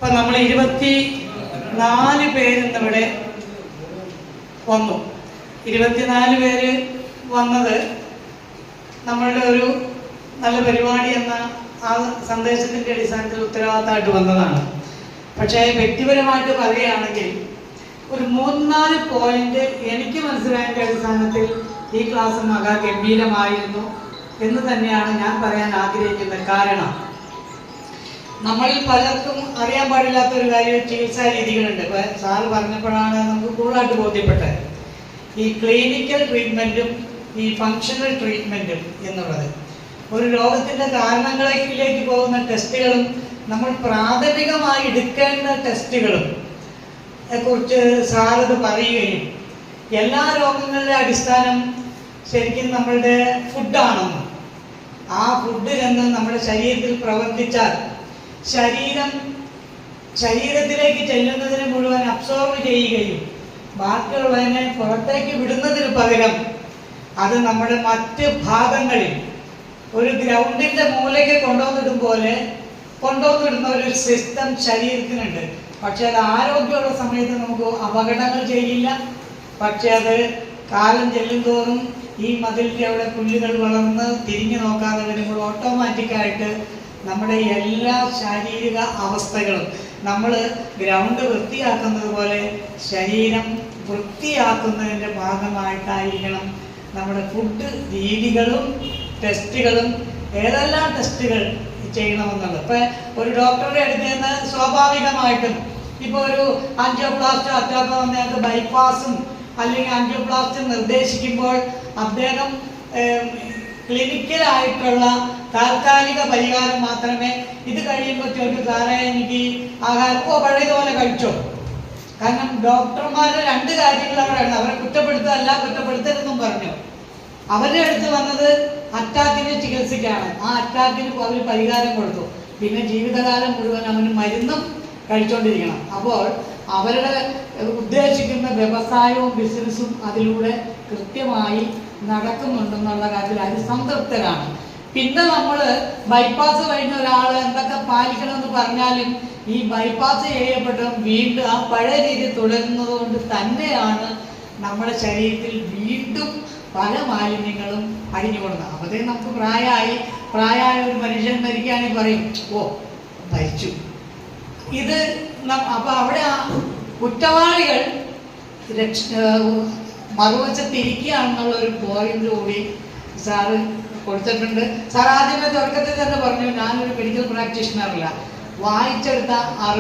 ഇപ്പം നമ്മൾ 24 പേര് ഇന്നിവിടെ വന്നു. 24 പേര് വന്നത് നമ്മളുടെ ഒരു നല്ല പരിപാടി എന്ന ആ സന്ദേശത്തിൻ്റെ അടിസ്ഥാനത്തിൽ ഉത്തരവാദിത്തമായിട്ട് വന്നതാണ്. പക്ഷേ വ്യക്തിപരമായിട്ട് പറയുകയാണെങ്കിൽ ഒരു 3-4 പോയിന്റ് എനിക്ക് മനസ്സിലായതിൻ്റെ അടിസ്ഥാനത്തിൽ ഈ ക്ലാസ് മഹാഗംഭീരമായിരുന്നു എന്ന് തന്നെയാണ് ഞാൻ പറയാൻ ആഗ്രഹിക്കുന്നത്. കാരണം നമ്മളിൽ പലർക്കും അറിയാൻ പാടില്ലാത്തൊരു കാര്യം ചികിത്സാ രീതികളുണ്ട്. ഇപ്പം സാറ് പറഞ്ഞപ്പോഴാണ് നമുക്ക് കൂടുതലായിട്ട് ബോധ്യപ്പെട്ടത് ഈ ക്ലിനിക്കൽ ട്രീറ്റ്മെൻറ്റും ഈ ഫങ്ഷണൽ ട്രീറ്റ്മെൻറ്റും എന്നുള്ളത്. ഒരു രോഗത്തിൻ്റെ കാരണങ്ങളിലേക്ക് പോകുന്ന ടെസ്റ്റുകളും നമ്മൾ പ്രാഥമികമായി എടുക്കേണ്ട ടെസ്റ്റുകളും കുറിച്ച് സാറത് പറയുകയും എല്ലാ രോഗങ്ങളുടെ അടിസ്ഥാനം ശരിക്കും നമ്മളുടെ ഫുഡാണെന്ന്, ആ ഫുഡ് ചെന്ന് നമ്മുടെ ശരീരത്തിൽ പ്രവർത്തിച്ചാൽ ശരീരത്തിലേക്ക് ചെല്ലുന്നതിന് മുഴുവൻ അബ്സോർവ് ചെയ്യുകയും ബാക്കിയുള്ളതിനെ പുറത്തേക്ക് വിടുന്നതിന് പകരം അത് നമ്മുടെ മറ്റ് ഭാഗങ്ങളിൽ ഒരു ഗ്രൗണ്ടിൻ്റെ മൂലയ്ക്ക് കൊണ്ടുവന്നിടുന്ന ഒരു സിസ്റ്റം ശരീരത്തിനുണ്ട്. പക്ഷെ അത് ആരോഗ്യമുള്ള സമയത്ത് നമുക്ക് അപകടങ്ങൾ ചെയ്യില്ല. പക്ഷെ അത് കാലം ചെല്ലുന്തോറും ഈ മതിലിൻ്റെ അവിടെ പുല്ലുകൾ വളർന്ന് തിരിഞ്ഞു നോക്കാതെ വരുമ്പോൾ ഓട്ടോമാറ്റിക്കായിട്ട് നമ്മുടെ എല്ലാ ശാരീരിക അവസ്ഥകളും നമ്മൾ ഗ്രൗണ്ട് വൃത്തിയാക്കുന്നത് പോലെ ശരീരം വൃത്തിയാക്കുന്നതിൻ്റെ ഭാഗമായിട്ടായിരിക്കണം നമ്മുടെ ഫുഡ് രീതികളും ടെസ്റ്റുകളും ഏതെല്ലാം ടെസ്റ്റുകൾ ചെയ്യണമെന്നുള്ളത്. ഇപ്പം ഒരു ഡോക്ടറുടെ അടുത്ത് നിന്ന് സ്വാഭാവികമായിട്ടും ഇപ്പോൾ ഒരു ആൻജിയോപ്ലാസ്റ്റ് അറ്റാക്ക് വന്നയാൾക്ക് ബൈപ്പാസും അല്ലെങ്കിൽ ആൻജിയോപ്ലാസ്റ്റ് നിർദ്ദേശിക്കുമ്പോൾ അദ്ദേഹം ക്ലിനിക്കലായിട്ടുള്ള താൽക്കാലിക പരിഹാരം മാത്രമേ ഇത് കഴിയുമ്പോൾ ചോദിക്കും, സാറേ എനിക്ക് ആഹാരം പഴയതുപോലെ കഴിച്ചോ. കാരണം ഡോക്ടർമാരുടെ 2 കാര്യങ്ങൾ അവിടെയാണ്. അവരെ കുറ്റപ്പെടുത്തരുതെന്നും പറഞ്ഞു. അവരുടെ അടുത്ത് വന്നത് അറ്റാക്കിനെ ചികിത്സിക്കാണ്. ആ അറ്റാക്കിന് അവർ പരിഹാരം കൊടുത്തു. പിന്നെ ജീവിതകാലം മുഴുവൻ അവന് മരുന്നും കഴിച്ചുകൊണ്ടിരിക്കണം. അപ്പോൾ അവരുടെ ഉദ്ദേശിക്കുന്ന വ്യവസായവും ബിസിനസ്സും അതിലൂടെ കൃത്യമായി നടക്കുന്നുണ്ടെന്നുള്ള കാര്യത്തിൽ അവർ സംതൃപ്തരാണ്. പിന്നെ നമ്മൾ ബൈപ്പാസ് കഴിഞ്ഞ ഒരാൾ എന്തൊക്കെ പാലിക്കണമെന്ന് പറഞ്ഞാലും ഈ ബൈപ്പാസ് ചെയ്യപ്പെട്ടതും വീണ്ടും ആ പഴയ രീതി തുടരുന്നത് കൊണ്ട് തന്നെയാണ് നമ്മുടെ ശരീരത്തിൽ വീണ്ടും പല മാലിന്യങ്ങളും അടിഞ്ഞുകൊടുക്കുന്നത്. അപ്പോഴത്തേക്കും നമുക്ക് പ്രായമായ ഒരു മനുഷ്യൻ മരിക്കുകയാണെങ്കിൽ പറയും, മരിച്ചു. ഇത് അപ്പോൾ അവിടെ ആ കുറ്റവാളികൾ മറുവശത്തിരിക്കുകയാണെന്നുള്ള ഒരു പോയിന്റ് കൂടി സാറ് കൊടുത്തിട്ടുണ്ട്. സാർ ആദ്യമേ തുടക്കത്തിൽ തന്നെ പറഞ്ഞു, ഞാനൊരു മെഡിക്കൽ പ്രാക്ടീഷണറല്ല, വായിച്ചെടുത്ത അറിവ്